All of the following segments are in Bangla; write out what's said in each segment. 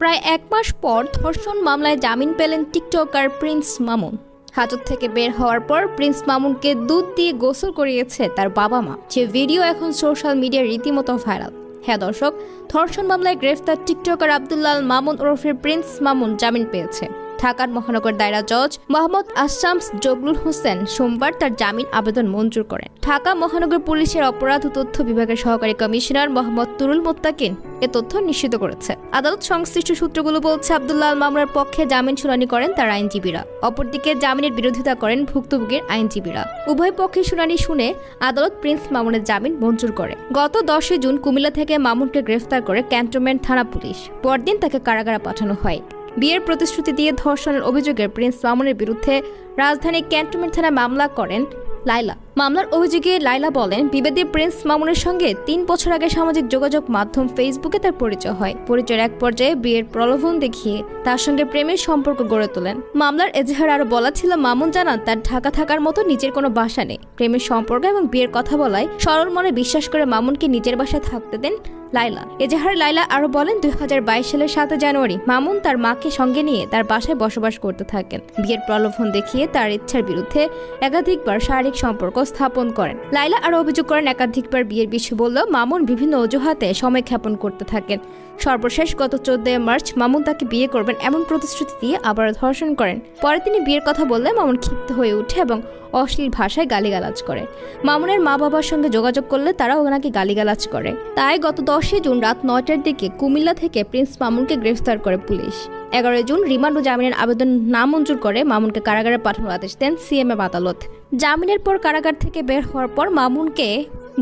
প্রায় এক মাস পর ধর্ষণ মামলায় জামিন পেলেন টিকটকার প্রিন্স মামুন। হাজত থেকে বের হওয়ার পর প্রিন্স মামুনকে দুধ দিয়ে গোসল করিয়েছে তার বাবা মা, যে ভিডিও এখন সোশ্যাল মিডিয়ায় রীতিমতো ভাইরাল। হ্যাঁ দর্শক, ধর্ষণ মামলায় গ্রেফতার টিকটকার আব্দুল্লাল মামুন ওরফে প্রিন্স মামুন জামিন পেয়েছে। ঢাকার মহানগর দায়রা জজ মোহাম্মদ আশামস জগলুল হোসেন সোমবার তার জামিন আবেদন মঞ্জুর করেন। ঢাকা মহানগর পুলিশের অপরাধ ও তথ্য বিভাগের সহকারী কমিশনার মোহাম্মদ তুরুল মোত্তাকিন এ তথ্য নিশ্চিত করেছে। আদালত সংশ্লিষ্ট সূত্রগুলো বলছে, আব্দুল্লাল মামলার পক্ষে জামিন শুনানি করেন তার আইনজীবীরা, অপরদিকে জামিনের বিরোধিতা করেন ভুক্তভোগীর আইনজীবীরা। উভয় পক্ষের শুনানি শুনে আদালত প্রিন্স মামুনের জামিন মঞ্জুর করে। গত 10 জুন কুমিল্লা থেকে মামুনকে গ্রেফতার করে ক্যান্টনমেন্ট থানা পুলিশ, পরদিন তাকে কারাগারে পাঠানো হয়। বিয়ের প্রতিশ্রুতি দিয়ে ধর্ষণের অভিযোগে প্রিন্স মামুনের বিরুদ্ধে রাজধানী ক্যান্টনমেন্ট থানায় মামলা করেন লাইলা। মামলার অভিযোগে লাইলা বলেন, বিবাদী প্রিন্স মামুনের সঙ্গে 3 বছর আগে সামাজিক যোগাযোগ মাধ্যম ফেসবুকে তার পরিচয় হয়। পরিচয়ের এক পর্যায়ে বিয়ের প্রলোভন দেখিয়ে তার সঙ্গে প্রেমের সম্পর্ক গড়ে তোলেন। মামলার এজাহার আরো বলা ছিল, মামুন জানান তার ঢাকা থাকার মতো নিজের কোনো বাসা নেই। প্রেমের সম্পর্ক এবং বিয়ের কথা বলায় সরল মনে বিশ্বাস করে মামুনকে নিজের বাসায় থাকতে দেন লাইলা। এজাহারে লাইলা আরো বলেন, 2022 সালের 7 জানুয়ারি মামুন তার মাকে সঙ্গে নিয়ে তার বাসায় বসবাস করতে থাকেন। বিয়ের প্রলোভন দেখিয়ে তার ইচ্ছার বিরুদ্ধে একাধিকবার শারীরিক সম্পর্ক স্থাপন করেন। লাইলা আরো অভিযোগ করেন, একাধিকবার বিয়ের বিষয় বললেও মামুন বিভিন্ন অজুহাতে সময় ক্ষেপণ করতে থাকেন। সর্বশেষ গত 14 মার্চ মামুন তাকে বিয়ে করবেন এমন প্রতিশ্রুতি দিয়ে আবার ধর্ষণ করেন। পরে তিনি বিয়ের কথা বললে মামুন ক্ষিপ্ত হয়ে ওঠে এবং অশ্লীল ভাষায় গালিগালাজ করে। মামুনের মা বাবার সঙ্গে যোগাযোগ করলে তারাও ওনাকে গালিগালাজ করে। তাই গত 10 জুন রাত 9টার দিকে কুমিল্লা থেকে প্রিন্স মামুনকে গ্রেফতার করে পুলিশ। 11 জুন রিমান্ড ও জামিনের আবেদন নামঞ্জুর করে মামুনকে কারাগারে পাঠানোর আদেশ দেন সিএমএম আদালত। জামিনের পর কারাগার থেকে বের হওয়ার পর মামুনকে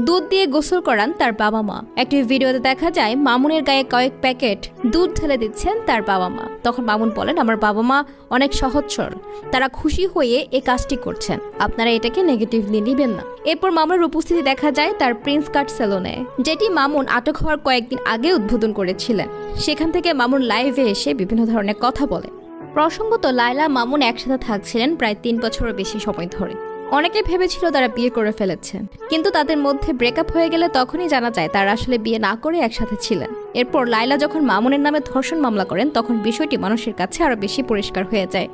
দুধ দিয়ে গোসল করান তার বাবা মা। একটি ভিডিওতে দেখা যায় মামুনের গায়ে কয়েক প্যাকেট দুধ ঢেলে দিচ্ছেন তার বাবা মা। তখন মামুন বলেন, আমার বাবা মা অনেক সহজ সরল, তারা খুশি হয়ে এই কাজটি করছেন, আপনারা এটাকে নেগেটিভলি নেবেন না। এরপর মামুনের উপস্থিতি দেখা যায় তার প্রিন্স কাট সেলুনে, যেটি মামুন আটক হওয়ার কয়েকদিন আগে উদ্বোধন করেছিলেন। সেখান থেকে মামুন লাইভে এসে বিভিন্ন ধরনের কথা বলে। প্রসঙ্গত, লাইলা মামুন একসাথে থাকছিলেন প্রায় 3 বছরের বেশি সময় ধরে। অনেকে ভেবেছিল তারা বিয়ে করে ফেলেছেন, কিন্তু তাদের মধ্যে ব্রেকআপ হয়ে গেলে তখনই জানা যায় তারা আসলে বিয়ে না করে একসাথে ছিলেন। এরপর লাইলা যখন মামুনের নামে ধর্ষণ মামলা করেন, তখন বিষয়টি মানুষের কাছে আরো বেশি পরিষ্কার হয়ে যায়।